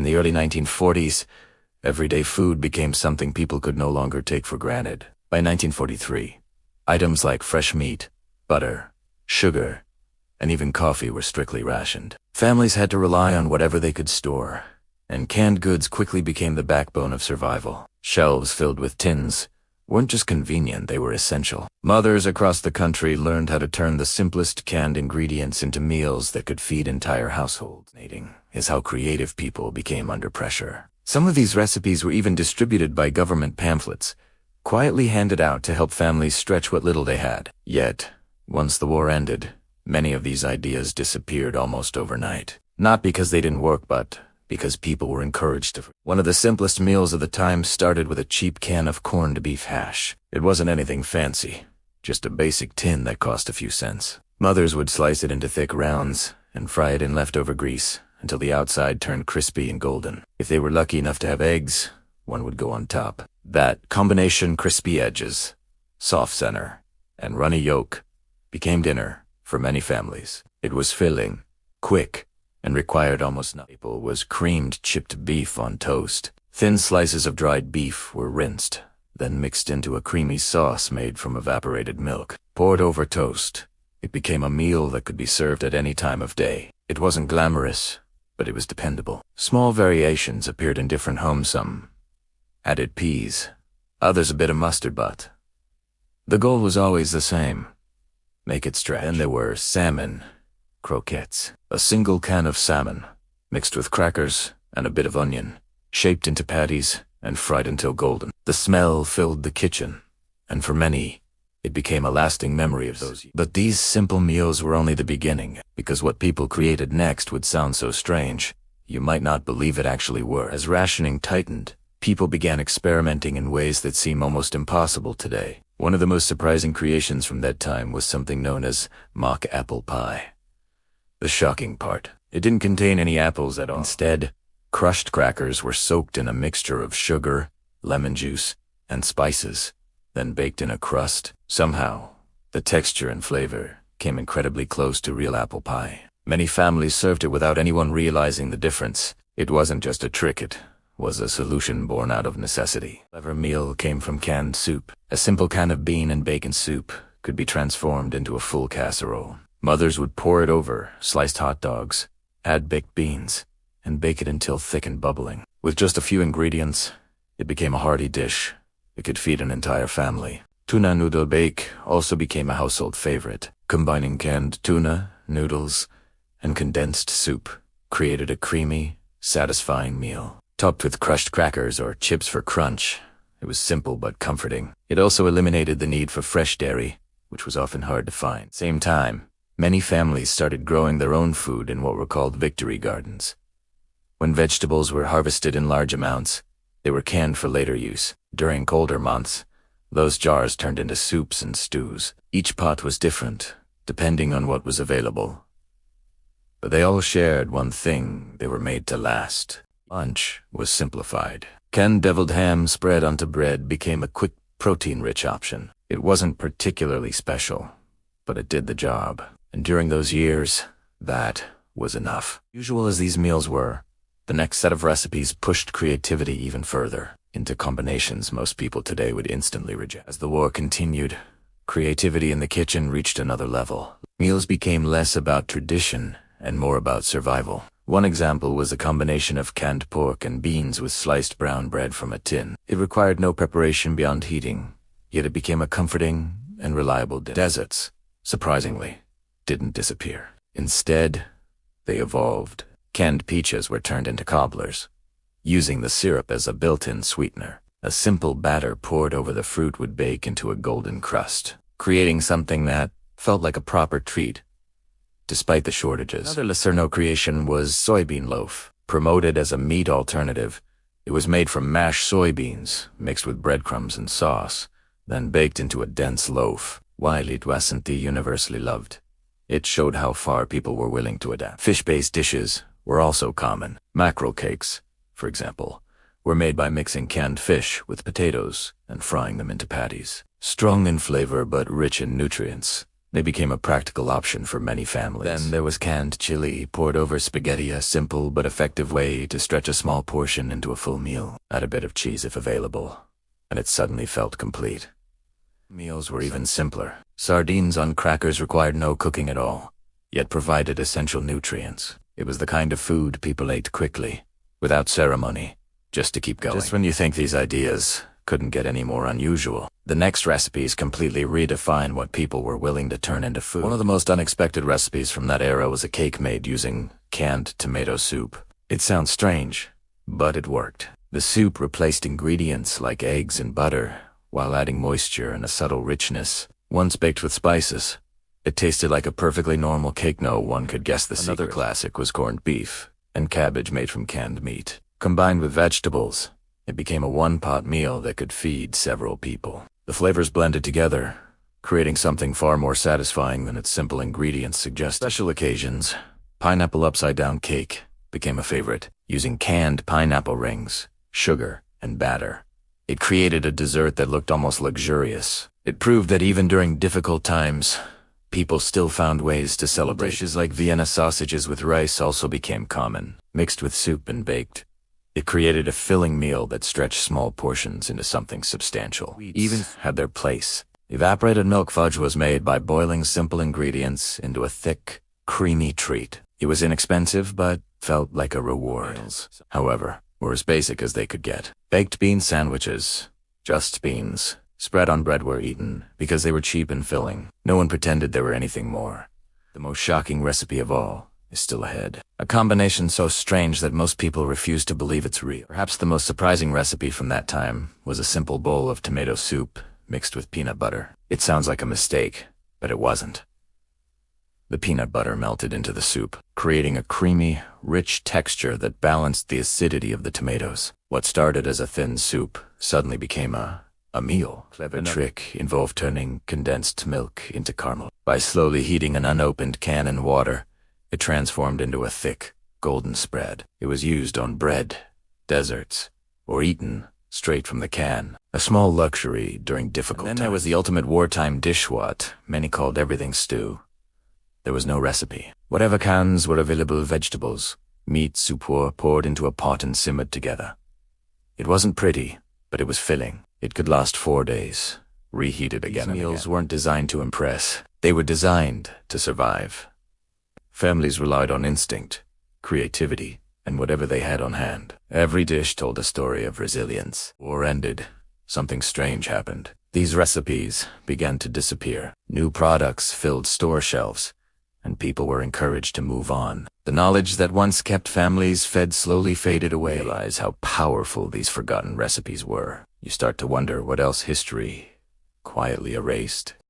In the early 1940s, everyday food became something people could no longer take for granted. By 1943, items like fresh meat, butter, sugar, and even coffee were strictly rationed. Families had to rely on whatever they could store, and canned goods quickly became the backbone of survival. Shelves filled with tins weren't just convenient, they were essential. Mothers across the country learned how to turn the simplest canned ingredients into meals that could feed entire households. Fascinating is how creative people became under pressure. Some of these recipes were even distributed by government pamphlets, quietly handed out to help families stretch what little they had. Yet, once the war ended, many of these ideas disappeared almost overnight. Not because they didn't work, but because people were encouraged to. One of the simplest meals of the time started with a cheap can of corned beef hash. It wasn't anything fancy, just a basic tin that cost a few cents. Mothers would slice it into thick rounds and fry it in leftover grease until the outside turned crispy and golden. If they were lucky enough to have eggs, one would go on top. That combination, crispy edges, soft center, and runny yolk, became dinner for many families. It was filling, quick, and required almost nothing. Staple was creamed chipped beef on toast. Thin slices of dried beef were rinsed, then mixed into a creamy sauce made from evaporated milk. Poured over toast, it became a meal that could be served at any time of day. It wasn't glamorous, but it was dependable. Small variations appeared in different homes. Some added peas, others a bit of mustard, but the goal was always the same: make it stretch. Then there were salmon croquettes, a single can of salmon, mixed with crackers and a bit of onion, shaped into patties and fried until golden. The smell filled the kitchen, and for many, it became a lasting memory of those years. But these simple meals were only the beginning, because what people created next would sound so strange, you might not believe it actually were. As rationing tightened, people began experimenting in ways that seem almost impossible today. One of the most surprising creations from that time was something known as mock apple pie. The shocking part, it didn't contain any apples at all. Instead, crushed crackers were soaked in a mixture of sugar, lemon juice, and spices, then baked in a crust. Somehow, the texture and flavor came incredibly close to real apple pie. Many families served it without anyone realizing the difference. It wasn't just a trick, it was a solution born out of necessity. A clever meal came from canned soup. A simple can of bean and bacon soup could be transformed into a full casserole. Mothers would pour it over sliced hot dogs, add baked beans, and bake it until thick and bubbling. With just a few ingredients, it became a hearty dish. It could feed an entire family. Tuna noodle bake also became a household favorite. Combining canned tuna, noodles, and condensed soup created a creamy, satisfying meal. Topped with crushed crackers or chips for crunch, it was simple but comforting. It also eliminated the need for fresh dairy, which was often hard to find. At the same time, many families started growing their own food in what were called victory gardens. When vegetables were harvested in large amounts, they were canned for later use. During colder months, those jars turned into soups and stews. Each pot was different, depending on what was available. But they all shared one thing: they were made to last. Lunch was simplified. Canned deviled ham spread onto bread became a quick, protein-rich option. It wasn't particularly special, but it did the job. And during those years, that was enough. Usual as these meals were, the next set of recipes pushed creativity even further, into combinations most people today would instantly reject. As the war continued, creativity in the kitchen reached another level. Meals became less about tradition and more about survival. One example was a combination of canned pork and beans with sliced brown bread from a tin. It required no preparation beyond heating, yet it became a comforting and reliable dish. Deserts, surprisingly, didn't disappear. Instead, they evolved. Canned peaches were turned into cobblers, using the syrup as a built-in sweetener. A simple batter poured over the fruit would bake into a golden crust, creating something that felt like a proper treat, despite the shortages. Another lesser-known creation was soybean loaf. Promoted as a meat alternative, it was made from mashed soybeans, mixed with breadcrumbs and sauce, then baked into a dense loaf. While it wasn't universally loved, it showed how far people were willing to adapt. Fish-based dishes were also common. Mackerel cakes, for example, were made by mixing canned fish with potatoes and frying them into patties. Strong in flavor but rich in nutrients, They became a practical option for many families. Then there was canned chili, poured over spaghetti, a simple but effective way to stretch a small portion into a full meal. Add a bit of cheese if available, and it suddenly felt complete. Meals were even simpler. Sardines on crackers required no cooking at all, yet provided essential nutrients. It was the kind of food people ate quickly, without ceremony, just to keep going. Just when you think these ideas couldn't get any more unusual, the next recipes completely redefine what people were willing to turn into food. One of the most unexpected recipes from that era was a cake made using canned tomato soup. It sounds strange, but it worked. The soup replaced ingredients like eggs and butter, while adding moisture and a subtle richness. Once baked with spices, it tasted like a perfectly normal cake. No one could guess the secret. Another classic was corned beef and cabbage made from canned meat. Combined with vegetables, it became a one-pot meal that could feed several people. The flavors blended together, creating something far more satisfying than its simple ingredients suggest. Special occasions, pineapple upside-down cake became a favorite, using canned pineapple rings, sugar, and batter. It created a dessert that looked almost luxurious. It proved that even during difficult times, people still found ways to celebrate. Dishes like Vienna sausages with rice also became common, mixed with soup and baked. It created a filling meal that stretched small portions into something substantial. Even had their place. Evaporated milk fudge was made by boiling simple ingredients into a thick, creamy treat. It was inexpensive, but felt like a reward. However, were as basic as they could get. Baked bean sandwiches, just beans, spread on bread were eaten because they were cheap and filling. No one pretended they were anything more. The most shocking recipe of all is still ahead. A combination so strange that most people refuse to believe it's real. Perhaps the most surprising recipe from that time was a simple bowl of tomato soup mixed with peanut butter. It sounds like a mistake, but it wasn't. The peanut butter melted into the soup, creating a creamy, rich texture that balanced the acidity of the tomatoes. What started as a thin soup suddenly became a meal. Clever trick involved turning condensed milk into caramel. By slowly heating an unopened can in water, it transformed into a thick, golden spread. It was used on bread, desserts, or eaten straight from the can. A small luxury during difficult times. Then there was the ultimate wartime dish, what many called everything stew. There was no recipe. Whatever cans were available, vegetables, meat, soup were poured into a pot and simmered together. It wasn't pretty, but it was filling. It could last 4 days, reheated again and again. These meals weren't designed to impress. They were designed to survive. Families relied on instinct, creativity, and whatever they had on hand. Every dish told a story of resilience. War ended. Something strange happened. These recipes began to disappear. New products filled store shelves, and people were encouraged to move on. The knowledge that once kept families fed slowly faded away. Realize how powerful these forgotten recipes were. You start to wonder what else history quietly erased.